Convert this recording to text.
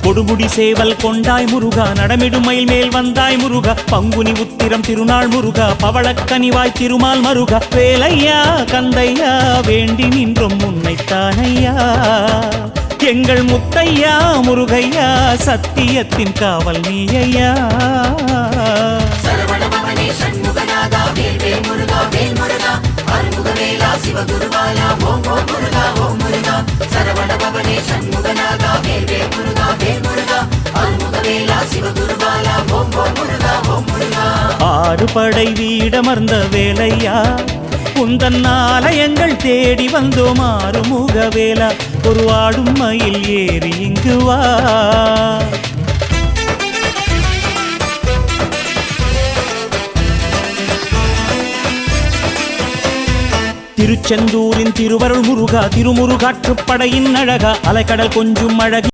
கொடுமுடி சேவல் கொண்டாய் முருகா, நடமிடும் மயில் மேல் வந்தாய் முருகா, பங்குனி உத்திரம் திருநாள் முருகா, பவளக்கனிவாய் திருமால் மருகா, வேலையா கந்தையா வேண்டி நின்றும் உன்னைத்தானையா, எங்கள் முத்தையா முருகையா, சத்தியத்தின் காவல் நீயா. சரவணபவனே சண்முகநாதா, வேல்வேல் முருகா வேல் முருகா, அருமுகவேலா சிவகுருவாலா, ஓம் ஓம் முருகா ஓம் முருகா. சரவணபவனே சண்முகநாதா, வேல்வேல் முருகா வேல் முருகா, அருமுகவேலா சிவகுருவாலா, ஓம் ஓம் முருகா ஓம் முருகா. ஆறு படை வீடமர்ந்த வேலையா, உந்தன் ஆலயங்கள் தேடி வந்தோம் ஆறுமுகவேலா, ஒரு ஆடும் மயில் ஏறி இங்கு வா. திருச்செந்தூரின் திருவருள் முருகா, திருமுருகாற்றுப்படையின் அழகா, அலைக்கடல் கொஞ்சும் அழகு